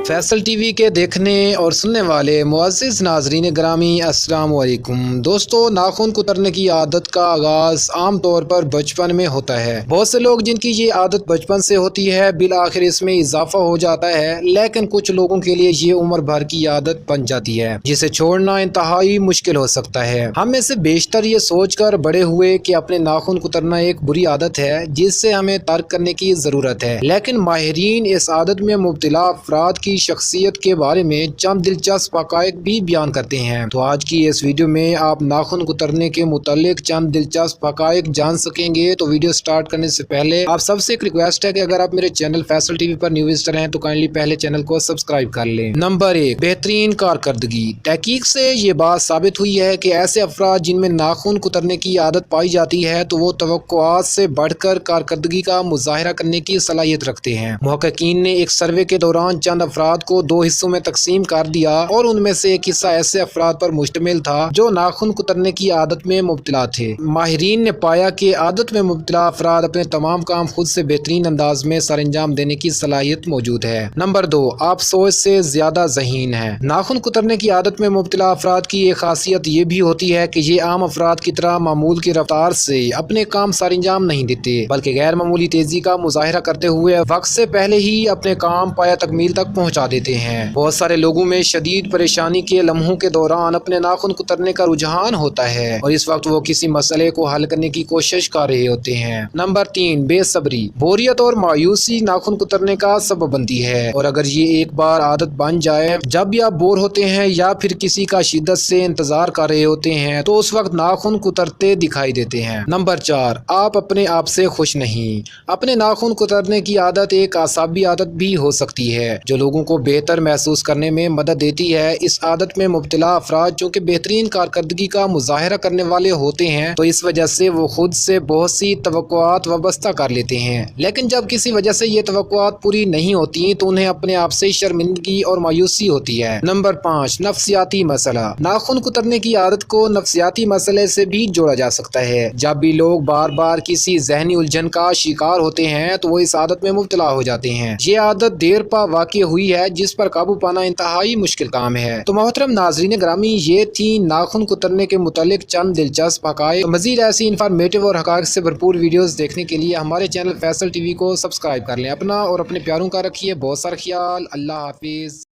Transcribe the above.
Faisal TV के देखने और सुनने वाले मुअज़्ज़िज़ नाज़रीन ग्रामी अस्सलाम वालेकुम। दोस्तों, नाखून कुतरने की आदत का आगाज़ आम तौर पर बचपन में होता है। बहुत से लोग जिनकी ये आदत बचपन से होती है बिल आखिर इसमें इजाफा हो जाता है, लेकिन कुछ लोगों के लिए ये उम्र भर की आदत बन जाती है जिसे छोड़ना इंतहाई मुश्किल हो सकता है। हम में से बेशतर ये सोच कर बड़े हुए कि अपने नाखून कुतरना एक बुरी आदत है जिससे हमें तर्क करने की ज़रूरत है, लेकिन माहिरीन इस आदत में मुब्तला अफराद की शख्सियत के बारे में चंद दिलचस्प हक़ाइक़ भी बयान करते हैं। तो आज की इस वीडियो में आप नाखून कुतरने के मुतालिक चंद दिलचस्प हक़ाइक़ जान सकेंगे। तो वीडियो स्टार्ट करने से पहले आप सबसे एक रिक्वेस्ट है कि अगर आप मेरे चैनल फैसल टीवी पर न्यू विजिटर हैं तो काइंडली पहले चैनल को सब्सक्राइब कर लें। नंबर 1, बेहतरीन कारकर्दगी। तहकीक से ये बात साबित हुई है कि ऐसे अफराद जिनमें नाखून कुतरने की आदत पाई जाती है तो वो तवक्कुआत से बढ़कर कारकर्दगी का मुजाहिरा करने की सलाहियत रखते हैं। मुहक्किकीन ने एक सर्वे के दौरान चंद अफराद को 2 हिस्सों में तकसीम कर दिया और उनमें से एक हिस्सा ऐसे अफराद पर मुश्तमिल था जो नाखून कुतरने की आदत में मुब्तला थे। माहिरीन ने पाया कि आदत में मुब्तला अफराद अपने तमाम काम खुद से बेहतरीन अंदाज में सर अंजाम देने की सलाहियत मौजूद है। नंबर 2, आप सोच से ज्यादा ज़हीन है। नाखून कुतरने की आदत में मुब्तला अफराद की एक खासियत ये भी होती है कि ये आम अफराद की तरह मामूल की रफ्तार से अपने काम सर अंजाम नहीं देते, बल्कि गैर मामूली तेजी का मुजाहिरा करते हुए वक्त से पहले ही अपने काम पाया तकमील तक पहुँचा देते हैं। बहुत सारे लोगों में शदीद परेशानी के लम्हों के दौरान अपने नाखून कुतरने का रुझान होता है और इस वक्त वो किसी मसले को हल करने की कोशिश कर रहे होते हैं। नंबर 3, बेसब्री। बोरियत और मायूसी नाखून कुतरने का सबब बनती है और अगर ये एक बार आदत बन जाए, जब भी आप बोर होते हैं या फिर किसी का शिद्दत से इंतजार कर रहे होते हैं तो उस वक्त नाखून कुतरते दिखाई देते हैं। नंबर 4, आप अपने आप से खुश नहीं। अपने नाखून कुतरने की आदत एक आसाबी आदत भी हो सकती है जो लोगों को बेहतर महसूस करने में मदद देती है। इस आदत में मुब्तला अफराद चूँकि बेहतरीन कारकर्दगी का मुजाहिरा करने वाले होते हैं तो इस वजह से वो खुद से बहुत सी तवक्कुआत वाबस्ता कर लेते हैं, लेकिन जब किसी वजह से ये तवक्कुआत पूरी नहीं होती तो उन्हें अपने आप से शर्मिंदगी और मायूसी होती है। नंबर 5, नफ्सियाती मसला। नाखून कुतरने की आदत को नफ्सियाती मसले से भी जोड़ा जा सकता है। जब भी लोग बार बार किसी जहनी उलझन का शिकार होते हैं तो वो इस आदत में मुब्तला हो जाते हैं। ये आदत देर पा वाक़ई हुई है जिस पर काबू पाना इंतहाई मुश्किल काम है। तो मोहतरम नाज़रीन ग्रामी, ये थी नाखून कुतरने के मुतालिक चंद दिलचस्प हक़ाइक़। मज़ीद ऐसी इन्फॉर्मेटिव और हक़ाइक़ से भरपूर वीडियोस देखने के लिए हमारे चैनल फैसल टीवी को सब्सक्राइब कर लें। अपना और अपने प्यारों का रखिए बहुत सारा ख्याल। अल्लाह हाफिज़।